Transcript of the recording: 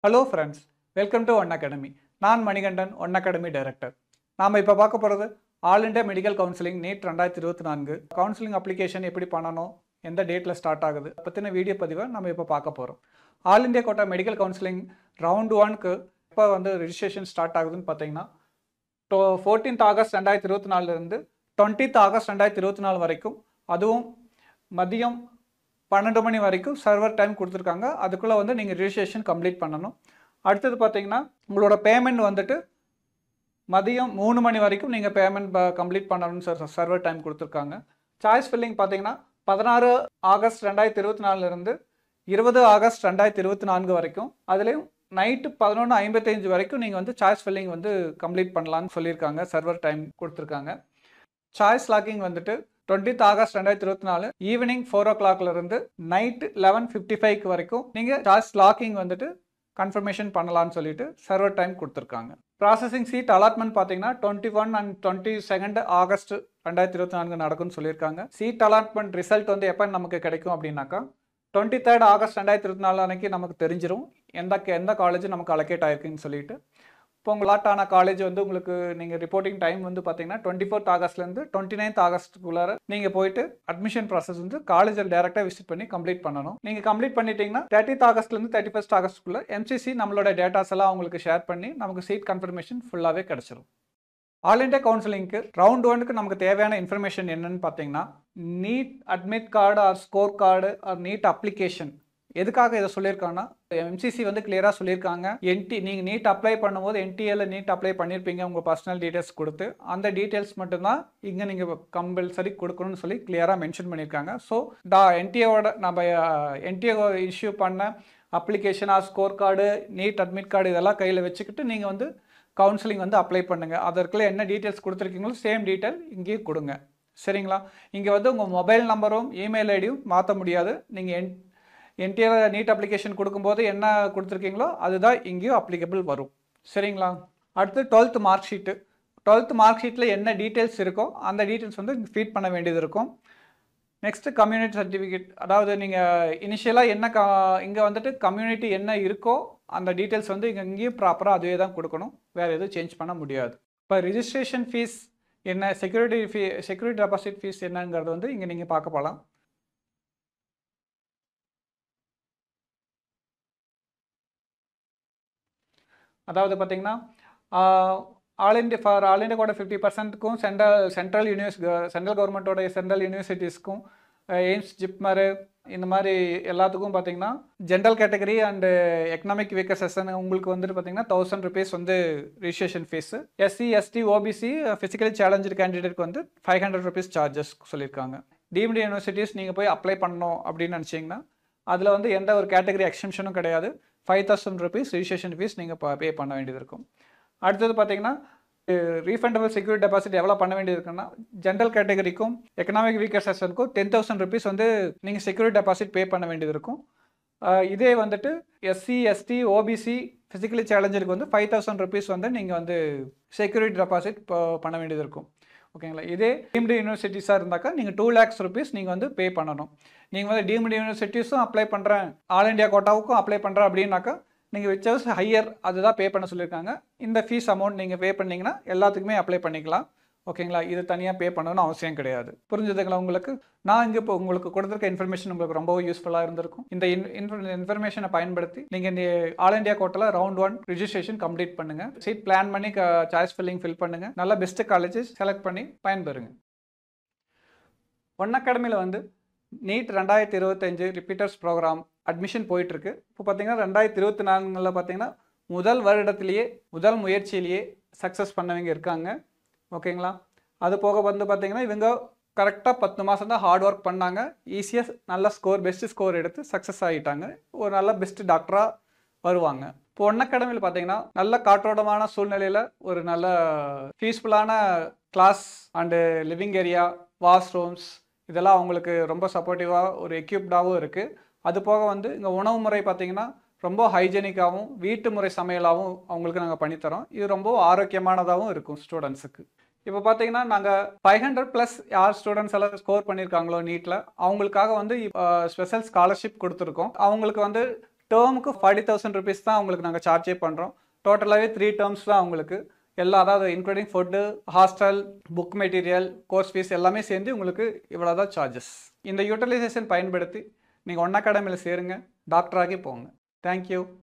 Hello friends, welcome to one academy. நான் Manikandan, one academy director. நாம் இப்போ பார்க்க போகிறது all India medical counselling NEET 2024 counselling application எப்படி பண்ணணும், எந்த டேட்டில் ஸ்டார்ட் ஆகுது பற்றின வீடியோ பதிவை நம்ம இப்போ பார்க்க போகிறோம். All India quota medical counselling round 1க்கு இப்போ ரெஜிஸ்ட்ரேஷன் ஸ்டார்ட் ஆகுதுன்னு பார்த்தீங்கன்னா 14th ஆகஸ்ட் 2024 20th ஆகஸ்ட் 2024 வரைக்கும், அதுவும் மதியம் 12 மணி வரைக்கும் சர்வர் டைம் கொடுத்துருக்காங்க. அதுக்குள்ளே நீங்கள் ரிஜிஸ்ட்ரேஷன் கம்ப்ளீட் பண்ணணும். அடுத்தது பார்த்தீங்கன்னா உங்களோட பேமெண்ட் மதியம் 3 மணி வரைக்கும் நீங்கள் பேமெண்ட் கம்ப்ளீட் பண்ணணும்னு சர்வர் டைம் கொடுத்துருக்காங்க. சாய்ஸ் ஃபில்லிங் பார்த்தீங்கன்னா 16 ஆகஸ்ட் 2024 20 ஆகஸ்ட் 2024 வரைக்கும், அதுலேயும் நைட்டு 11:55 வரைக்கும் நீங்கள் சாய்ஸ் ஃபில்லிங் கம்ப்ளீட் பண்ணலான்னு சொல்லியிருக்காங்க. சர்வர் டைம் கொடுத்துருக்காங்க. Choice locking 20th August 2024 evening 4 o'clock night 11:55 வரைக்கும் நீங்கள் சாய்ஸ் லாக்கிங் கன்ஃபர்மேஷன் பண்ணலான்னு சொல்லிட்டு சர்வர் டைம் கொடுத்துருக்காங்க. ப்ராசஸிங் சீட் அலாட்மெண்ட் பார்த்தீங்கன்னா 21 and 22 ஆகஸ்ட் 2024 நடக்கும்னு சொல்லியிருக்காங்க. சீட் அலாட்மெண்ட் ரிசல்ட் எப்போ நமக்கு கிடைக்கும் அப்படின்னாக்கா 23rd ஆகஸ்ட் 2024 அன்னைக்கு நமக்கு தெரிஞ்சிடும் எந்த காலேஜ் நமக்கு அலோகேட் ஆயிருக்குன்னு சொல்லிட்டு. இப்போ அலாட்டான காலேஜ் உங்களுக்கு நீங்கள் ரிப்போர்ட்டிங் டைம் பார்த்தீங்கன்னா 24th ஆகஸ்ட்லேருந்து 29th ஆகஸ்ட்டுக்குள்ளார நீங்கள் போயிட்டு அட்மிஷன் ப்ராசஸ் காலேஜில் டேரெக்டாக விசிட் பண்ணி கம்ப்ளீட் பண்ணணும். நீங்கள் கம்ப்ளீட் பண்ணிட்டீங்கன்னா 30th ஆகஸ்ட்லேருந்து 31st ஆகஸ்ட்டுக்குள்ளே எம்சிசி நம்மளோட டேட்டாஸ் எல்லாம் அவங்களுக்கு ஷேர் பண்ணி நமக்கு சீட் கன்ஃபர்மேஷன் ஃபுல்லாகவே கிடச்சிரும். ஆல் இண்டியா கவுன்சிலிங்க்கு ரவுண்ட் 1க்கு நமக்கு தேவையான இன்ஃபர்மேஷன் என்னன்னு பார்த்தீங்கன்னா NEET admit card or score card or NEET application. எதுக்காக இதை சொல்லியிருக்காங்கன்னா எம்சிசி கிளியராக சொல்லியிருக்காங்க. நீங்கள் நீட் அப்ளை பண்ணும்போது என்டிஏல நீட் அப்ளை பண்ணியிருப்பீங்க உங்கள் பர்சனல் டீட்டெயில்ஸ் கொடுத்து, அந்த டீட்டெயில்ஸ் மட்டும்தான் இங்கே நீங்கள் கம்பல்சரி கொடுக்கணும்னு சொல்லி கிளியராக மென்ஷன் பண்ணியிருக்காங்க. ஸோ என்டிஏ இஷ்யூ பண்ண application or score card NEET admit card இதெல்லாம் கையில் வச்சுக்கிட்டு நீங்கள் கவுன்சிலிங் அப்ளை பண்ணுங்கள். அதற்குள்ளே என்ன டீட்டெயில்ஸ் கொடுத்துருக்கீங்களோ சேம் டீட்டெயில் இங்கேயும் கொடுங்க. சரிங்களா? இங்கே உங்கள் மொபைல் நம்பரும் இமெயில் ஐடியும் மாற்ற முடியாது. நீங்கள் என்டிஏ நீட் அப்ளிகேஷன் கொடுக்கும்போது என்ன கொடுத்துருக்கீங்களோ அதுதான் இங்கேயும் அப்ளிகபிள் வரும். சரிங்களா? அடுத்து 12th mark sheet. 12th mark ஷீட்டில் என்ன டீட்டெயில்ஸ் இருக்கோ அந்த டீட்டெயில்ஸ் ஃபீட் பண்ண வேண்டியது இருக்கும். நெக்ஸ்ட்டு கம்யூனிட்டி சர்டிஃபிகேட், அதாவது நீங்கள் இனிஷியலாக என்ன இங்கே கம்யூனிட்டி என்ன இருக்கோ அந்த டீட்டெயில்ஸ் இங்கேயும் ப்ராப்பராக அதுவே தான் கொடுக்கணும். வேறு எதுவும் சேஞ்ச் பண்ண முடியாது. இப்போ ரிஜிஸ்ட்ரேஷன் ஃபீஸ் என்ன, செக்யூரிட்டி டெபாசிட் ஃபீஸ் என்னங்கிறது இங்கே நீங்கள் பார்க்க போகலாம். அதாவது பார்த்தீங்கன்னா ஆல் இண்டியா கூட 50%க்கும் சென்ட்ரல் கவர்மெண்ட்டோட சென்ட்ரல் யூனிவர்சிட்டிஸ்க்கும் எய்ம்ஸ் ஜிப்மரு இந்த மாதிரி எல்லாத்துக்கும் பார்த்தீங்கன்னா general category and economic weaker section உங்களுக்கு பார்த்தீங்கன்னா 1000 rupees registration fees. SC ST OBC physically challenge கேண்டிடேட்க்கு 500 rupees சார்ஜஸ் சொல்லியிருக்காங்க. டீம்டு யூனிவர்சிட்டிஸ் நீங்கள் போய் அப்ளை பண்ணணும் அப்படின்னு நினச்சிங்கன்னா அதில் எந்த ஒரு கேட்டகரி எக்ஸம்ஷனும் கிடையாது. 5000 rupees ரிஜிஸ்ட்ரேஷன் ஃபீஸ் நீங்கள் பே பண்ண வேண்டியது இருக்கும். அடுத்தது பார்த்தீங்கன்னா ரீஃபண்டபிள் செக்யூரிட்டி டெபாசிட் எவ்வளோ பண்ண வேண்டியது இருக்குன்னா ஜென்ரல் கேட்டகரிக்கும் எக்கனாமிக் வீக்கர் செஷனுக்கும் 10,000 rupees நீங்கள் செக்யூரிட்டி டெபாசிட் பே பண்ண வேண்டியது இருக்கும். இதே எஸ்சி எஸ்டி ஓபிசி ஃபிசிக்கலி சேலஞ்சருக்கு 5,000 rupees நீங்கள் செக்யூரிட்டி டெபாசிட் பண்ண வேண்டியது இருக்கும். ஓகேங்களா? இதே டீம்டு யூனிவர்சிட்டிஸாக இருந்தாக்கா நீங்கள் 2 lakhs rupees நீங்கள் பே பண்ணணும். நீங்கள் டீம்டு யூனிவர்சிட்டிஸும் அப்ளை பண்ணுறேன், ஆல் இண்டியா கோட்டாவுக்கும் அப்ளை பண்ணுறேன் அப்படின்னாக்கா நீங்கள் விச் ஹையர் அதுதான் பே பண்ண சொல்லியிருக்காங்க. இந்த ஃபீஸ் அமௌண்ட் நீங்கள் பே பண்ணிங்கன்னா எல்லாத்துக்குமே அப்ளை பண்ணிக்கலாம். ஓகேங்களா? இது தனியாக பே பண்ணணும்னு அவசியம் கிடையாது. புரிஞ்சுதுங்களா உங்களுக்கு? நான் இங்கே இப்போ உங்களுக்கு கொடுத்துருக்க இன்ஃபர்மேஷன் உங்களுக்கு ரொம்பவும் யூஸ்ஃபுல்லாக இருந்திருக்கும். இந்த இன்ஃபர்மேஷனை பயன்படுத்தி நீங்கள் இந்த ஆல் இண்டியா கோட்டாவில் ரவுண்ட் 1 ரிஜிஸ்ட்ரேஷன் கம்ப்ளீட் பண்ணுங்கள். சீட் பிளான் பண்ணி சாய்ஸ் ஃபில் பண்ணுங்கள். நல்ல பெஸ்ட்டு காலேஜஸ் செலக்ட் பண்ணி பயன்பெறுங்க. ஒன் அகாடமியில் நீட் 2025 ரிப்பீட்டர்ஸ் ப்ரோக்ராம் அட்மிஷன் போயிட்டுருக்கு. இப்போ பார்த்தீங்கன்னா 2024 பார்த்தீங்கன்னா முதல் வருடத்திலேயே முதல் முயற்சியிலேயே சக்ஸஸ் பண்ணவங்க இருக்காங்க. ஓகேங்களா? அது போக பார்த்தீங்கன்னா இவங்க கரெக்டாக 10 மாதம் தான் ஹார்ட் ஒர்க் பண்ணாங்க. ஈஸியாக நல்ல பெஸ்ட்டு ஸ்கோர் எடுத்து சக்ஸஸ் ஆகிட்டாங்க. ஒரு நல்ல பெஸ்ட்டு டாக்டராக வருவாங்க. இப்போ ஒன் அகாடமியில் பார்த்தீங்கன்னா நல்ல காற்றோட்டமான சூழ்நிலையில் ஒரு நல்ல பீஸ்ஃபுல்லான class and living area, washrooms இதெல்லாம் அவங்களுக்கு ரொம்ப சப்போர்ட்டிவாக ஒரு எக்யூப்டாகவும் இருக்குது. அது போக இங்கே உணவு முறை பார்த்திங்கன்னா ரொம்ப ஹைஜெனிக்காகவும் வீட்டு முறை சமையலாகவும் அவங்களுக்கு நாங்கள் பண்ணித்தரோம். இது ரொம்ப ஆரோக்கியமானதாகவும் இருக்கும் ஸ்டூடெண்ட்ஸுக்கு. இப்போ பார்த்தீங்கன்னா நாங்கள் 500+ யார் ஸ்டூடெண்ட்ஸ் எல்லாம் ஸ்கோர் பண்ணியிருக்காங்களோ நீட்டில் அவங்களுக்காக ஸ்பெஷல் ஸ்காலர்ஷிப் கொடுத்துருக்கோம். அவங்களுக்கு டேர்முக்கு 40,000 ருபீஸ் தான் உங்களுக்கு நாங்கள் சார்ஜே பண்ணுறோம். டோட்டலாகவே 3 டேர்ம்ஸ் தான் உங்களுக்கு எல்லாம், அதாவது including food, hostel, book material, course fees எல்லாமே சேர்ந்து உங்களுக்கு இவ்வளோ தான் சார்ஜஸ். இந்த யூட்டிலைசேஷன் பயன்படுத்தி நீங்கள் ஒன் அகாடமியில் சேருங்க, டாக்டராகி போங்க. தேங்க்யூ.